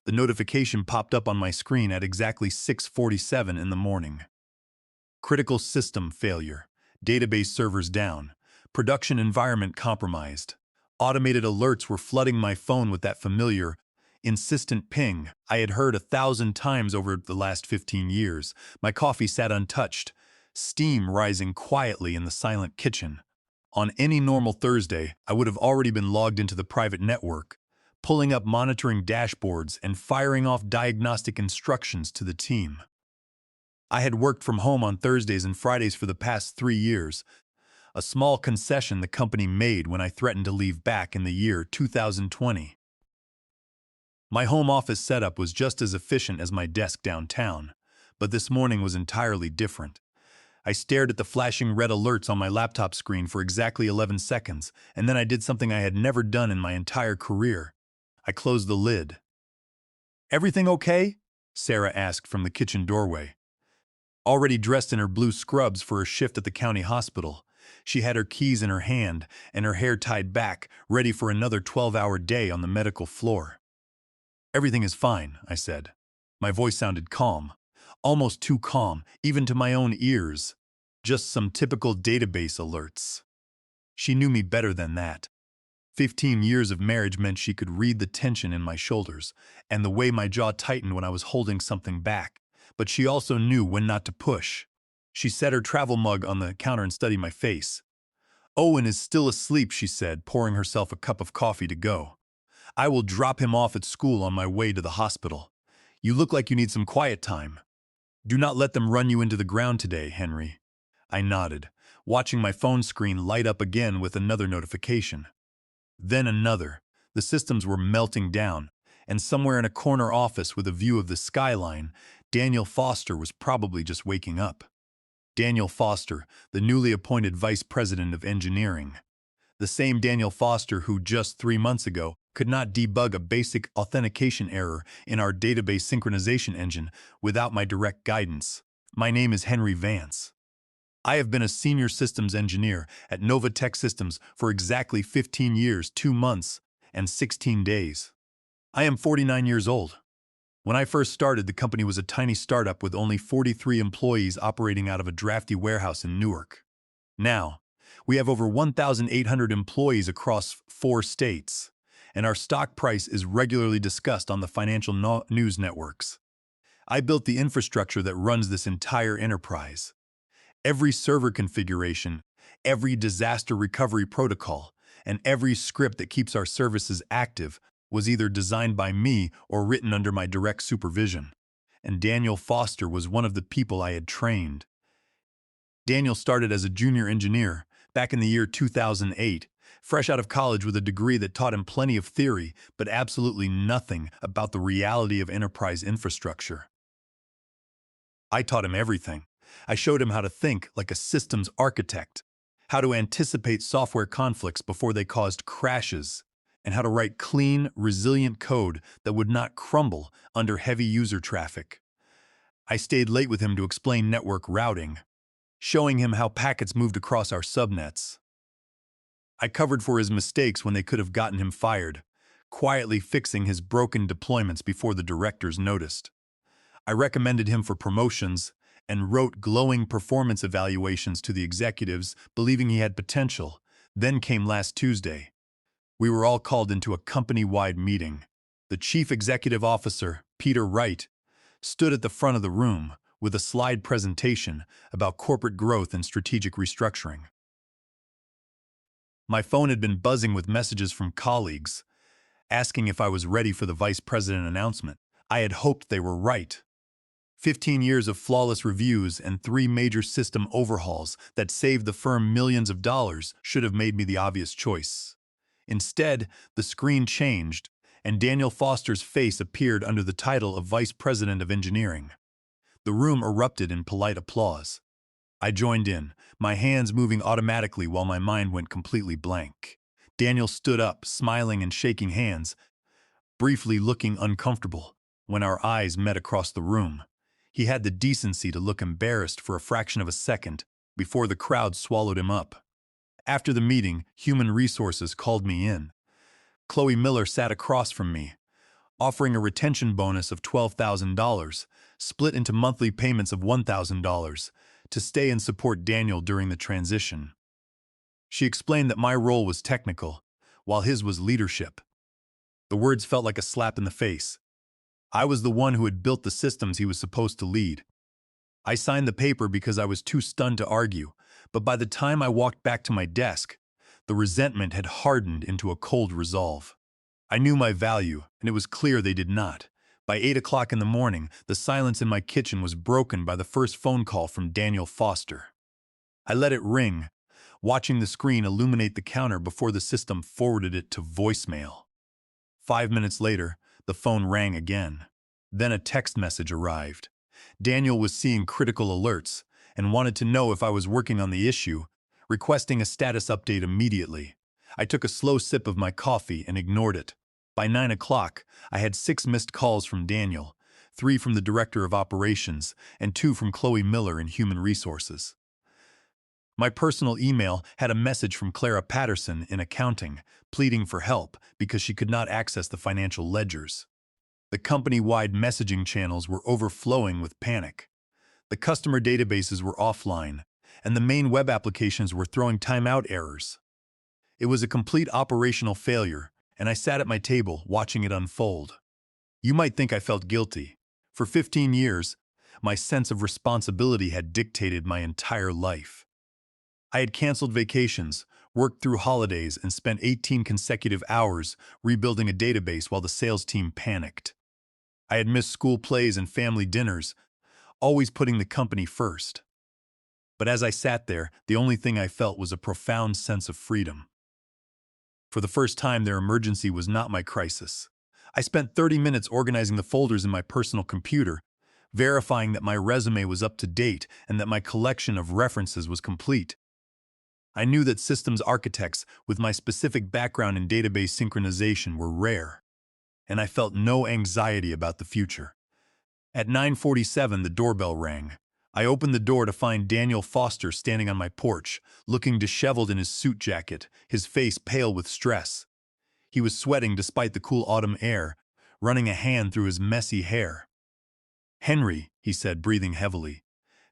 The notification popped up on my screen at exactly 6:47 in the morning. Critical system failure. Database servers down. Production environment compromised. Automated alerts were flooding my phone with that familiar, insistent ping I had heard 1,000 times over the last 15 years. My coffee sat untouched, steam rising quietly in the silent kitchen. On any normal Thursday, I would have already been logged into the private network, pulling up monitoring dashboards and firing off diagnostic instructions to the team. I had worked from home on Thursdays and Fridays for the past 3 years, a small concession the company made when I threatened to leave back in the year 2020. My home office setup was just as efficient as my desk downtown, but this morning was entirely different. I stared at the flashing red alerts on my laptop screen for exactly 11 seconds, and then I did something I had never done in my entire career. I closed the lid. "Everything okay?" Sarah asked from the kitchen doorway. Already dressed in her blue scrubs for her shift at the county hospital, she had her keys in her hand and her hair tied back, ready for another 12-hour day on the medical floor. "Everything is fine," I said. My voice sounded calm, almost too calm, even to my own ears. Just some typical database alerts. She knew me better than that. 15 years of marriage meant she could read the tension in my shoulders and the way my jaw tightened when I was holding something back. But she also knew when not to push. She set her travel mug on the counter and studied my face. "Owen is still asleep," she said, pouring herself a cup of coffee to go. "I will drop him off at school on my way to the hospital. You look like you need some quiet time. Do not let them run you into the ground today, Henry." I nodded, watching my phone screen light up again with another notification. Then another. The systems were melting down, and somewhere in a corner office with a view of the skyline, Daniel Foster was probably just waking up. Daniel Foster, the newly appointed Vice President of Engineering. The same Daniel Foster who just 3 months ago could not debug a basic authentication error in our database synchronization engine without my direct guidance. My name is Henry Vance. I have been a senior systems engineer at Nova Tech Systems for exactly 15 years, 2 months, and 16 days. I am 49 years old. When I first started, the company was a tiny startup with only 43 employees operating out of a drafty warehouse in Newark. Now, we have over 1,800 employees across 4 states, and our stock price is regularly discussed on the financial news networks. I built the infrastructure that runs this entire enterprise. Every server configuration, every disaster recovery protocol, and every script that keeps our services active was either designed by me or written under my direct supervision. And Daniel Foster was one of the people I had trained. Daniel started as a junior engineer back in the year 2008, fresh out of college with a degree that taught him plenty of theory, but absolutely nothing about the reality of enterprise infrastructure. I taught him everything. I showed him how to think like a systems architect, how to anticipate software conflicts before they caused crashes, and how to write clean, resilient code that would not crumble under heavy user traffic. I stayed late with him to explain network routing, showing him how packets moved across our subnets. I covered for his mistakes when they could have gotten him fired, quietly fixing his broken deployments before the directors noticed. I recommended him for promotions and wrote glowing performance evaluations to the executives, believing he had potential. Then came last Tuesday. We were all called into a company-wide meeting. The chief executive officer, Peter Wright, stood at the front of the room with a slide presentation about corporate growth and strategic restructuring. My phone had been buzzing with messages from colleagues, asking if I was ready for the vice president announcement. I had hoped they were right. 15 years of flawless reviews and 3 major system overhauls that saved the firm millions of dollars should have made me the obvious choice. Instead, the screen changed, and Daniel Foster's face appeared under the title of Vice President of Engineering. The room erupted in polite applause. I joined in, my hands moving automatically while my mind went completely blank. Daniel stood up, smiling and shaking hands, briefly looking uncomfortable. When our eyes met across the room, he had the decency to look embarrassed for a fraction of a second before the crowd swallowed him up. After the meeting, Human Resources called me in. Chloe Miller sat across from me, offering a retention bonus of $12,000, split into monthly payments of $1,000, to stay and support Daniel during the transition. She explained that my role was technical, while his was leadership. The words felt like a slap in the face. I was the one who had built the systems he was supposed to lead. I signed the paper because I was too stunned to argue, but by the time I walked back to my desk, the resentment had hardened into a cold resolve. I knew my value, and it was clear they did not. By 8 o'clock in the morning, the silence in my kitchen was broken by the first phone call from Daniel Foster. I let it ring, watching the screen illuminate the counter before the system forwarded it to voicemail. 5 minutes later, the phone rang again. Then a text message arrived. Daniel was seeing critical alerts and wanted to know if I was working on the issue, requesting a status update immediately. I took a slow sip of my coffee and ignored it. By 9 o'clock, I had 6 missed calls from Daniel, 3 from the Director of Operations, and 2 from Chloe Miller in Human Resources. My personal email had a message from Clara Patterson in accounting, pleading for help because she could not access the financial ledgers. The company-wide messaging channels were overflowing with panic. The customer databases were offline, and the main web applications were throwing timeout errors. It was a complete operational failure, and I sat at my table watching it unfold. You might think I felt guilty. For 15 years, my sense of responsibility had dictated my entire life. I had canceled vacations, worked through holidays, and spent 18 consecutive hours rebuilding a database while the sales team panicked. I had missed school plays and family dinners, always putting the company first. But as I sat there, the only thing I felt was a profound sense of freedom. For the first time, their emergency was not my crisis. I spent 30 minutes organizing the folders in my personal computer, verifying that my resume was up to date and that my collection of references was complete. I knew that systems architects with my specific background in database synchronization were rare, and I felt no anxiety about the future. At 9:47, the doorbell rang. I opened the door to find Daniel Foster standing on my porch, looking disheveled in his suit jacket, his face pale with stress. He was sweating despite the cool autumn air, running a hand through his messy hair. "Henry," he said, breathing heavily,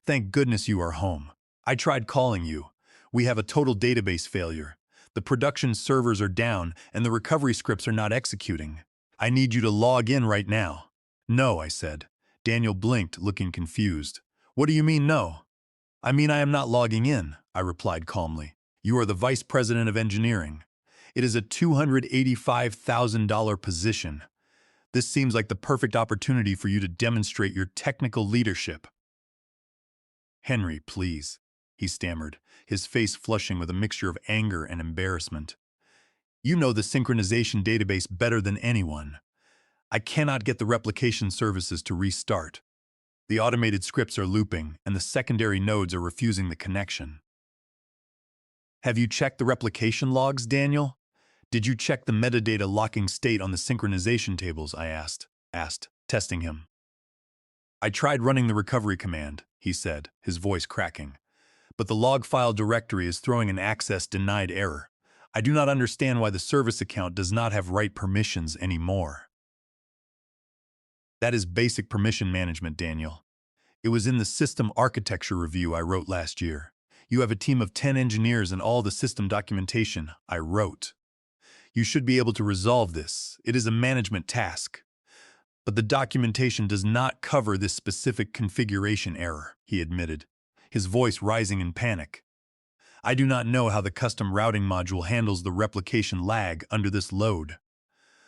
"thank goodness you are home. I tried calling you. We have a total database failure. The production servers are down, and the recovery scripts are not executing. I need you to log in right now." "No," I said. Daniel blinked, looking confused. "What do you mean, no?" "I mean I am not logging in," I replied calmly. "You are the Vice President of Engineering. It is a $285,000 position. This seems like the perfect opportunity for you to demonstrate your technical leadership." "Henry, please," he stammered, his face flushing with a mixture of anger and embarrassment. "You know the synchronization database better than anyone. I cannot get the replication services to restart. The automated scripts are looping, and the secondary nodes are refusing the connection." "Have you checked the replication logs, Daniel? Did you check the metadata locking state on the synchronization tables?" I asked, testing him. "I tried running the recovery command," he said, his voice cracking. "But the log file directory is throwing an access denied error. I do not understand why the service account does not have write permissions anymore." "That is basic permission management, Daniel. It was in the system architecture review I wrote last year. You have a team of 10 engineers and all the system documentation I wrote. You should be able to resolve this. It is a management task. But the documentation does not cover this specific configuration error," he admitted, his voice rising in panic. "I do not know how the custom routing module handles the replication lag under this load.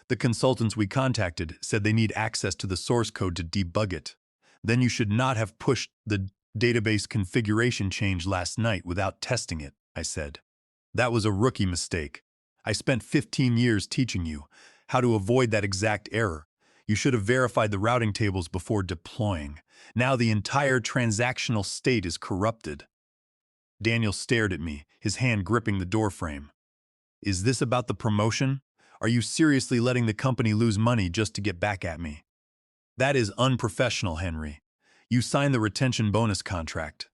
The consultants we contacted said they need access to the source code to debug it. Then you should not have pushed the database configuration change last night without testing it," I said. "That was a rookie mistake. I spent 15 years teaching you how to avoid that exact error. You should have verified the routing tables before deploying. Now the entire transactional state is corrupted." Daniel stared at me, his hand gripping the doorframe. "Is this about the promotion? Are you seriously letting the company lose money just to get back at me?" "That is unprofessional, Henry. You signed the retention bonus contract.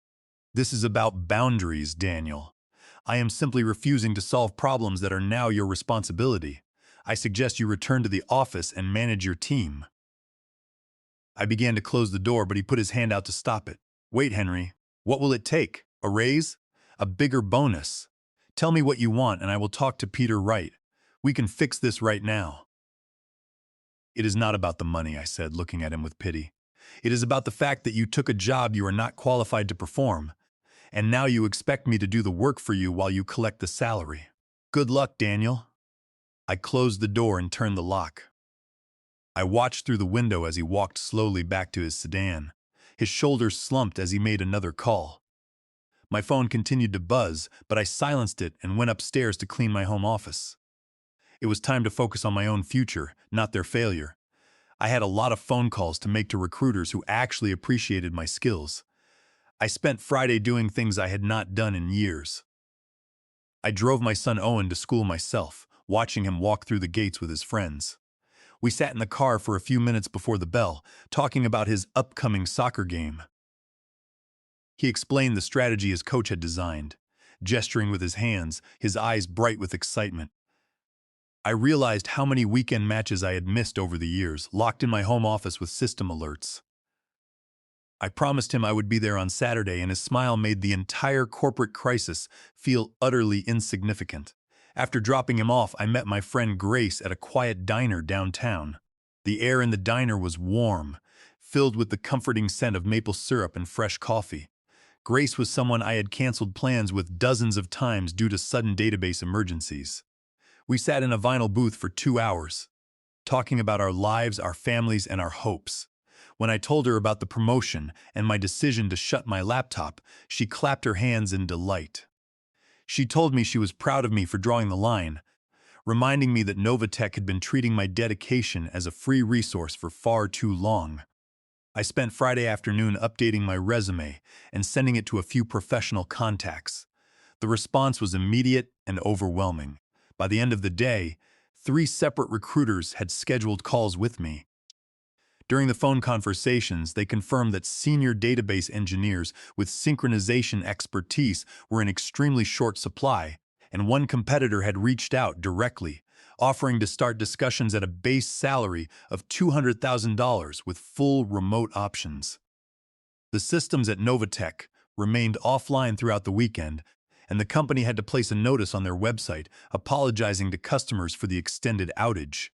This is about boundaries, Daniel. I am simply refusing to solve problems that are now your responsibility. I suggest you return to the office and manage your team." I began to close the door, but he put his hand out to stop it. "Wait, Henry. What will it take? A raise? A bigger bonus? Tell me what you want and I will talk to Peter Wright. We can fix this right now." "It is not about the money," I said, looking at him with pity. "It is about the fact that you took a job you are not qualified to perform, and now you expect me to do the work for you while you collect the salary. Good luck, Daniel." I closed the door and turned the lock. I watched through the window as he walked slowly back to his sedan. His shoulders slumped as he made another call. My phone continued to buzz, but I silenced it and went upstairs to clean my home office. It was time to focus on my own future, not their failure. I had a lot of phone calls to make to recruiters who actually appreciated my skills. I spent Friday doing things I had not done in years. I drove my son Owen to school myself, watching him walk through the gates with his friends. We sat in the car for a few minutes before the bell, talking about his upcoming soccer game. He explained the strategy his coach had designed, gesturing with his hands, his eyes bright with excitement. I realized how many weekend matches I had missed over the years, locked in my home office with system alerts. I promised him I would be there on Saturday, and his smile made the entire corporate crisis feel utterly insignificant. After dropping him off, I met my friend Grace at a quiet diner downtown. The air in the diner was warm, filled with the comforting scent of maple syrup and fresh coffee. Grace was someone I had canceled plans with dozens of times due to sudden database emergencies. We sat in a vinyl booth for 2 hours, talking about our lives, our families, and our hopes. When I told her about the promotion and my decision to shut my laptop, she clapped her hands in delight. She told me she was proud of me for drawing the line, reminding me that Novatech had been treating my dedication as a free resource for far too long. I spent Friday afternoon updating my resume and sending it to a few professional contacts. The response was immediate and overwhelming. By the end of the day, 3 separate recruiters had scheduled calls with me. During the phone conversations, they confirmed that senior database engineers with synchronization expertise were in extremely short supply, and one competitor had reached out directly, offering to start discussions at a base salary of $200,000 with full remote options. The systems at Novatech remained offline throughout the weekend, and the company had to place a notice on their website apologizing to customers for the extended outage.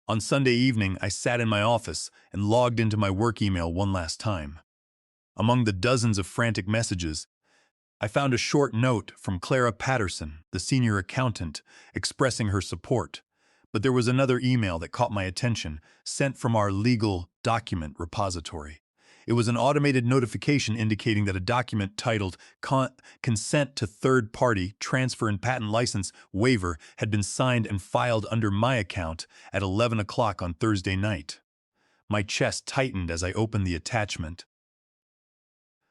On Sunday evening, I sat in my office and logged into my work email one last time. Among the dozens of frantic messages, I found a short note from Clara Patterson, the senior accountant, expressing her support. But there was another email that caught my attention, sent from our legal document repository. It was an automated notification indicating that a document titled Consent to Third-Party Transfer and Patent License Waiver had been signed and filed under my account at 11 o'clock on Thursday night. My chest tightened as I opened the attachment.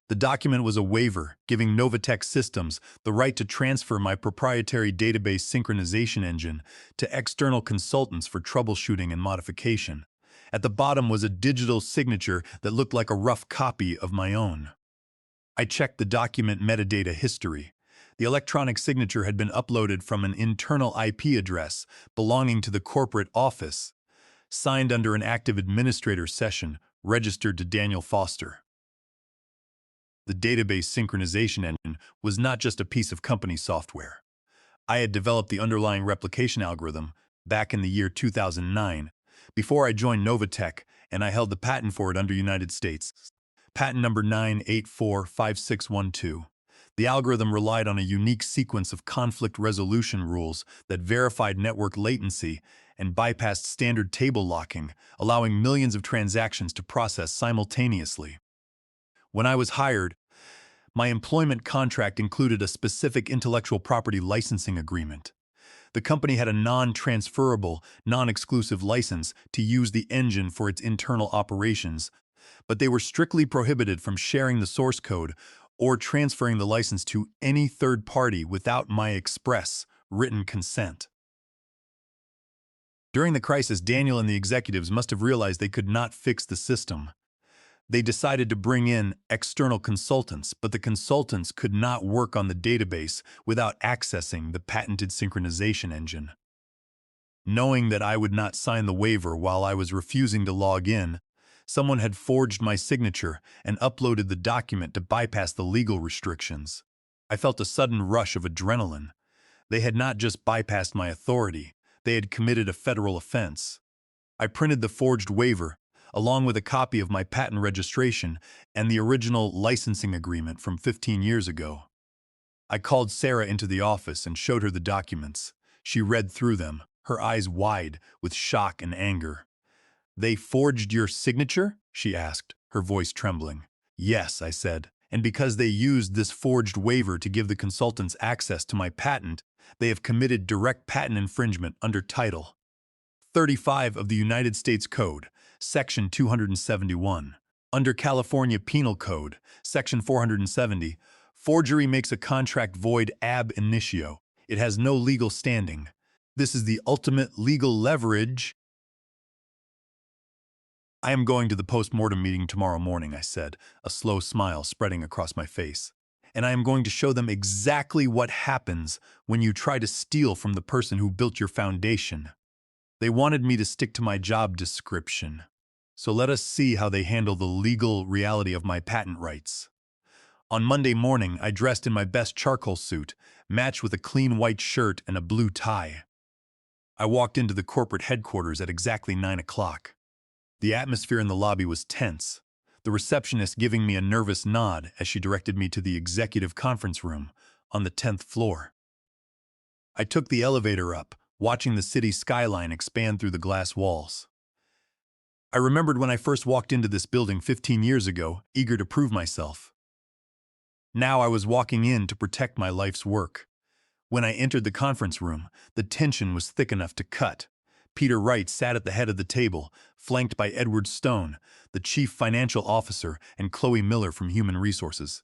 The document was a waiver giving Novatech Systems the right to transfer my proprietary database synchronization engine to external consultants for troubleshooting and modification. At the bottom was a digital signature that looked like a rough copy of my own. I checked the document metadata history. The electronic signature had been uploaded from an internal IP address belonging to the corporate office, signed under an active administrator session registered to Daniel Foster. The database synchronization engine was not just a piece of company software. I had developed the underlying replication algorithm back in the year 2009, before I joined Novatech, and I held the patent for it under United States. Patent number 9845612. The algorithm relied on a unique sequence of conflict resolution rules that verified network latency and bypassed standard table locking, allowing millions of transactions to process simultaneously. When I was hired, my employment contract included a specific intellectual property licensing agreement. The company had a non-transferable, non-exclusive license to use the engine for its internal operations, but they were strictly prohibited from sharing the source code or transferring the license to any third party without my express, written consent. During the crisis, Daniel and the executives must have realized they could not fix the system. They decided to bring in external consultants, but the consultants could not work on the database without accessing the patented synchronization engine. Knowing that I would not sign the waiver while I was refusing to log in, someone had forged my signature and uploaded the document to bypass the legal restrictions. I felt a sudden rush of adrenaline. They had not just bypassed my authority, they had committed a federal offense. I printed the forged waiver, along with a copy of my patent registration and the original licensing agreement from 15 years ago. I called Sarah into the office and showed her the documents. She read through them, her eyes wide with shock and anger. "They forged your signature?" she asked, her voice trembling. "Yes," I said, "and because they used this forged waiver to give the consultants access to my patent, they have committed direct patent infringement under Title 35 of the United States Code, Section 271. Under California Penal Code, Section 470, forgery makes a contract void ab initio. It has no legal standing. This is the ultimate legal leverage." "I am going to the post-mortem meeting tomorrow morning," I said, a slow smile spreading across my face. "And I am going to show them exactly what happens when you try to steal from the person who built your foundation." They wanted me to stick to my job description. So let us see how they handle the legal reality of my patent rights. On Monday morning, I dressed in my best charcoal suit, matched with a clean white shirt and a blue tie. I walked into the corporate headquarters at exactly 9 o'clock. The atmosphere in the lobby was tense, the receptionist giving me a nervous nod as she directed me to the executive conference room on the 10th floor. I took the elevator up, watching the city skyline expand through the glass walls. I remembered when I first walked into this building 15 years ago, eager to prove myself. Now I was walking in to protect my life's work. When I entered the conference room, the tension was thick enough to cut. Peter Wright sat at the head of the table, flanked by Edward Stone, the chief financial officer, and Chloe Miller from Human Resources.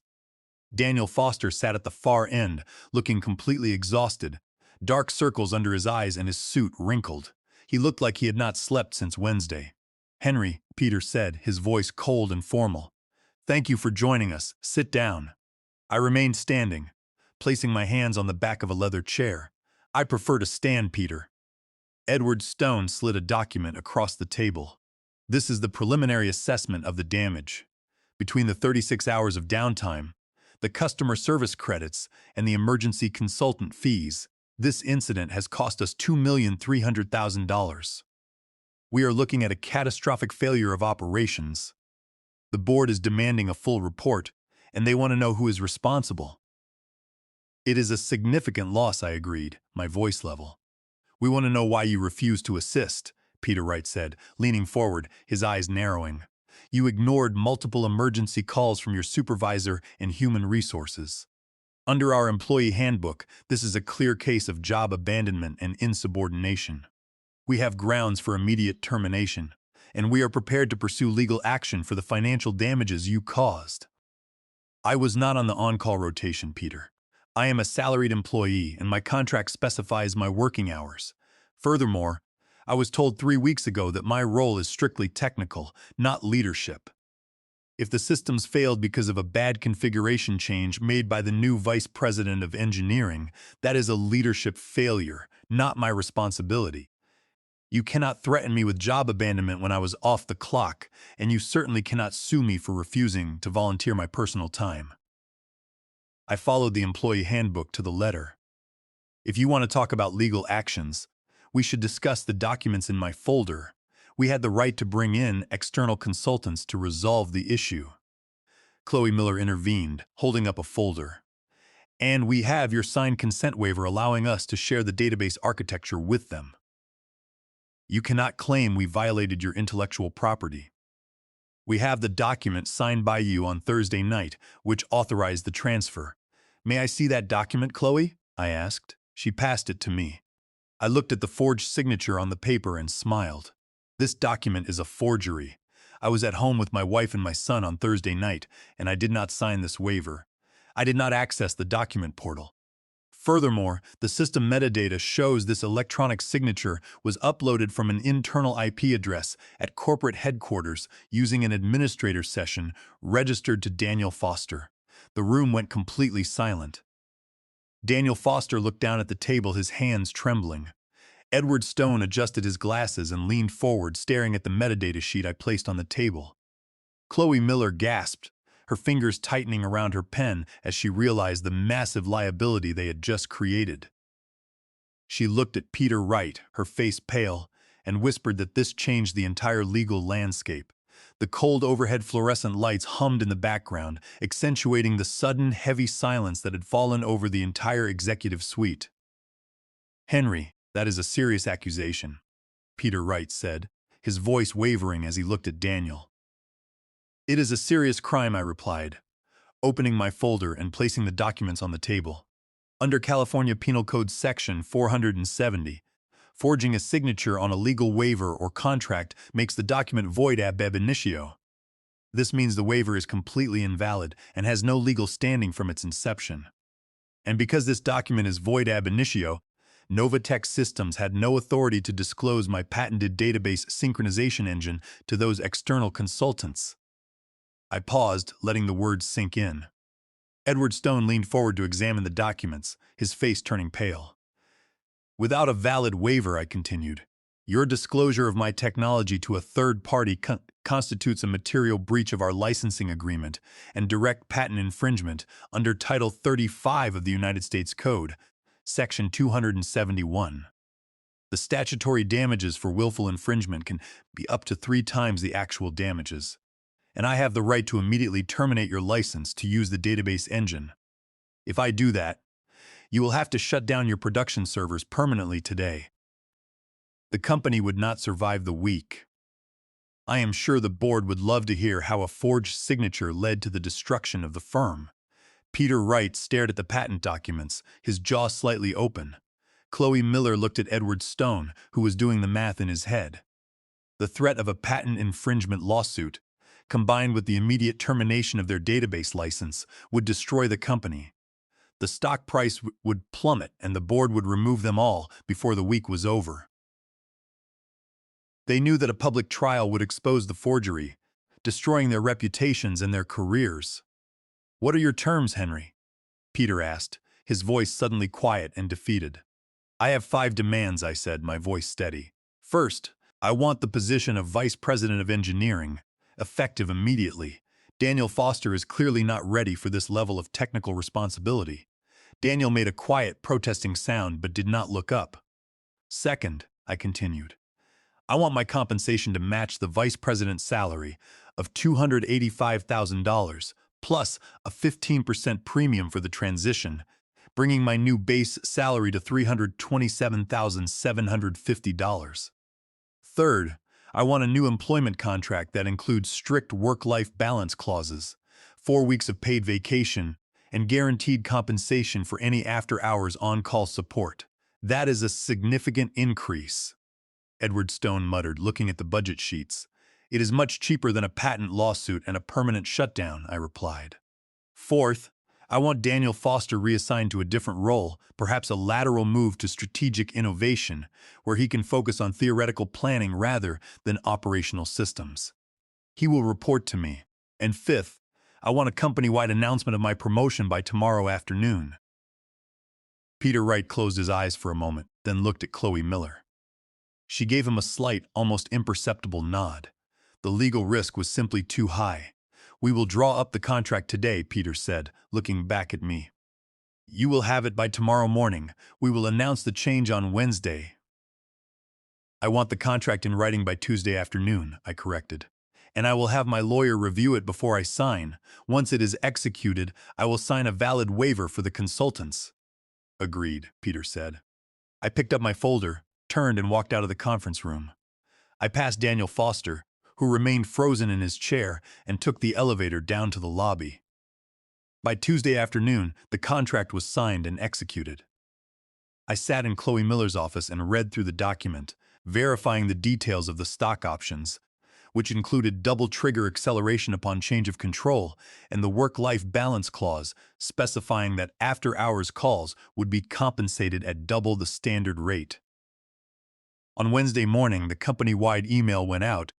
Daniel Foster sat at the far end, looking completely exhausted, dark circles under his eyes and his suit wrinkled. He looked like he had not slept since Wednesday. "Henry," Peter said, his voice cold and formal. "Thank you for joining us. Sit down." I remained standing, placing my hands on the back of a leather chair. "I prefer to stand, Peter." Edward Stone slid a document across the table. "This is the preliminary assessment of the damage. Between the 36 hours of downtime, the customer service credits, and the emergency consultant fees, this incident has cost us $2,300,000. We are looking at a catastrophic failure of operations. The board is demanding a full report, and they want to know who is responsible." "It is a significant loss," I agreed, my voice level. "We want to know why you refused to assist," Peter Wright said, leaning forward, his eyes narrowing. "You ignored multiple emergency calls from your supervisor in Human Resources. Under our employee handbook, this is a clear case of job abandonment and insubordination. We have grounds for immediate termination, and we are prepared to pursue legal action for the financial damages you caused." I was not on the on-call rotation, Peter. I am a salaried employee, and my contract specifies my working hours. Furthermore, I was told 3 weeks ago that my role is strictly technical, not leadership. If the systems failed because of a bad configuration change made by the new vice president of engineering, that is a leadership failure, not my responsibility. You cannot threaten me with job abandonment when I was off the clock, and you certainly cannot sue me for refusing to volunteer my personal time. I followed the employee handbook to the letter. If you want to talk about legal actions, we should discuss the documents in my folder. We had the right to bring in external consultants to resolve the issue. Chloe Miller intervened, holding up a folder. "And we have your signed consent waiver allowing us to share the database architecture with them. You cannot claim we violated your intellectual property. We have the document signed by you on Thursday night, which authorized the transfer." "May I see that document, Chloe?" I asked. She passed it to me. I looked at the forged signature on the paper and smiled. "This document is a forgery. I was at home with my wife and my son on Thursday night, and I did not sign this waiver. I did not access the document portal. Furthermore, the system metadata shows this electronic signature was uploaded from an internal IP address at corporate headquarters using an administrator session registered to Daniel Foster." The room went completely silent. Daniel Foster looked down at the table, his hands trembling. Edward Stone adjusted his glasses and leaned forward, staring at the metadata sheet I placed on the table. Chloe Miller gasped, her fingers tightening around her pen as she realized the massive liability they had just created. She looked at Peter Wright, her face pale, and whispered that this changed the entire legal landscape. The cold overhead fluorescent lights hummed in the background, accentuating the sudden, heavy silence that had fallen over the entire executive suite. "Henry, that is a serious accusation," Peter Wright said, his voice wavering as he looked at Daniel. "It is a serious crime," I replied, opening my folder and placing the documents on the table. Under California Penal Code Section 470, forging a signature on a legal waiver or contract makes the document void ab initio. This means the waiver is completely invalid and has no legal standing from its inception. And because this document is void ab initio, Novatech Systems had no authority to disclose my patented database synchronization engine to those external consultants. I paused, letting the words sink in. Edward Stone leaned forward to examine the documents, his face turning pale. "Without a valid waiver," I continued, "your disclosure of my technology to a third party constitutes a material breach of our licensing agreement and direct patent infringement under Title 35 of the United States Code, Section 271. The statutory damages for willful infringement can be up to 3 times the actual damages, and I have the right to immediately terminate your license to use the database engine. If I do that, you will have to shut down your production servers permanently today. The company would not survive the week. I am sure the board would love to hear how a forged signature led to the destruction of the firm." Peter Wright stared at the patent documents, his jaw slightly open. Chloe Miller looked at Edward Stone, who was doing the math in his head. The threat of a patent infringement lawsuit, combined with the immediate termination of their database license, would destroy the company. The stock price would plummet and the board would remove them all before the week was over. They knew that a public trial would expose the forgery, destroying their reputations and their careers. "What are your terms, Henry?" Peter asked, his voice suddenly quiet and defeated. "I have 5 demands," I said, my voice steady. "First, I want the position of Vice President of Engineering, effective immediately. Daniel Foster is clearly not ready for this level of technical responsibility." Daniel made a quiet, protesting sound but did not look up. "Second," I continued, "I want my compensation to match the Vice President's salary of $285,000, plus a 15% premium for the transition, bringing my new base salary to $327,750. Third, I want a new employment contract that includes strict work-life balance clauses, 4 weeks of paid vacation, and guaranteed compensation for any after-hours on-call support. That is a significant increase," Edward Stone muttered, looking at the budget sheets. "It is much cheaper than a patent lawsuit and a permanent shutdown," I replied. "Fourth, I want Daniel Foster reassigned to a different role, perhaps a lateral move to strategic innovation, where he can focus on theoretical planning rather than operational systems. He will report to me. And fifth, I want a company-wide announcement of my promotion by tomorrow afternoon." Peter Wright closed his eyes for a moment, then looked at Chloe Miller. She gave him a slight, almost imperceptible nod. The legal risk was simply too high. "We will draw up the contract today," Peter said, looking back at me. "You will have it by tomorrow morning. We will announce the change on Wednesday." "I want the contract in writing by Tuesday afternoon," I corrected. "And I will have my lawyer review it before I sign. Once it is executed, I will sign a valid waiver for the consultants." "Agreed," Peter said. I picked up my folder, turned and walked out of the conference room. I passed Daniel Foster, who remained frozen in his chair, and took the elevator down to the lobby. By Tuesday afternoon, the contract was signed and executed. I sat in Chloe Miller's office and read through the document, verifying the details of the stock options, which included double trigger acceleration upon change of control and the work-life balance clause specifying that after-hours calls would be compensated at double the standard rate. On Wednesday morning, the company-wide email went out,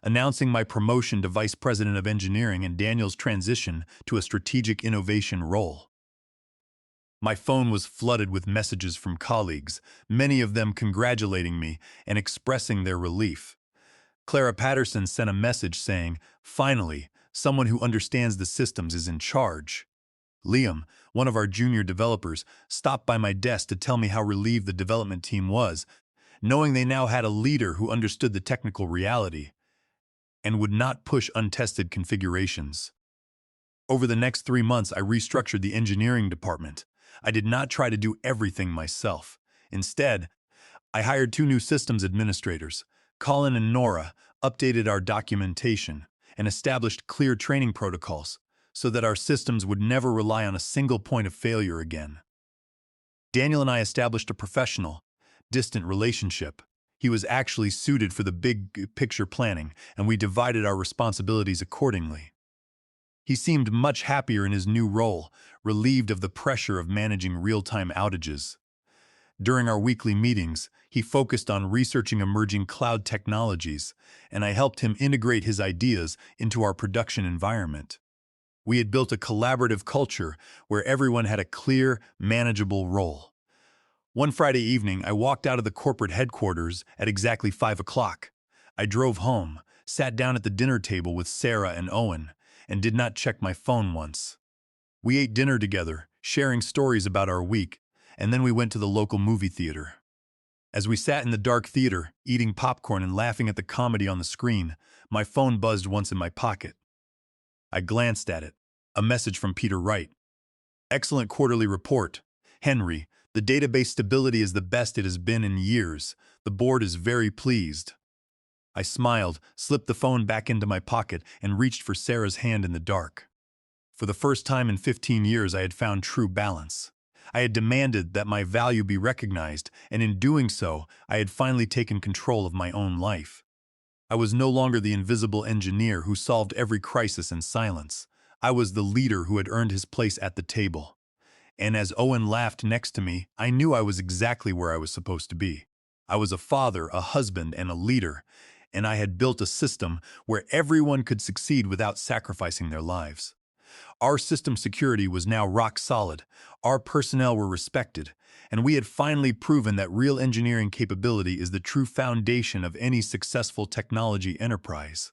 announcing my promotion to Vice President of Engineering and Daniel's transition to a strategic innovation role. My phone was flooded with messages from colleagues, many of them congratulating me and expressing their relief. Clara Patterson sent a message saying, "Finally, someone who understands the systems is in charge." Liam, one of our junior developers, stopped by my desk to tell me how relieved the development team was, knowing they now had a leader who understood the technical reality and would not push untested configurations. Over the next 3 months, I restructured the engineering department. I did not try to do everything myself. Instead, I hired 2 new systems administrators. Colin and Nora updated our documentation and established clear training protocols so that our systems would never rely on a single point of failure again. Daniel and I established a professional, distant relationship. He was actually suited for the big picture planning, and we divided our responsibilities accordingly. He seemed much happier in his new role, relieved of the pressure of managing real-time outages. During our weekly meetings, he focused on researching emerging cloud technologies, and I helped him integrate his ideas into our production environment. We had built a collaborative culture where everyone had a clear, manageable role. One Friday evening, I walked out of the corporate headquarters at exactly 5 o'clock. I drove home, sat down at the dinner table with Sarah and Owen, and did not check my phone once. We ate dinner together, sharing stories about our week, and then we went to the local movie theater. As we sat in the dark theater, eating popcorn and laughing at the comedy on the screen, my phone buzzed once in my pocket. I glanced at it. A message from Peter Wright. "Excellent quarterly report. Henry, the database stability is the best it has been in years. The board is very pleased." I smiled, slipped the phone back into my pocket, and reached for Sarah's hand in the dark. For the first time in 15 years, I had found true balance. I had demanded that my value be recognized, and in doing so, I had finally taken control of my own life. I was no longer the invisible engineer who solved every crisis in silence. I was the leader who had earned his place at the table. And as Owen laughed next to me, I knew I was exactly where I was supposed to be. I was a father, a husband, and a leader, and I had built a system where everyone could succeed without sacrificing their lives. Our system security was now rock solid, our personnel were respected, and we had finally proven that real engineering capability is the true foundation of any successful technology enterprise.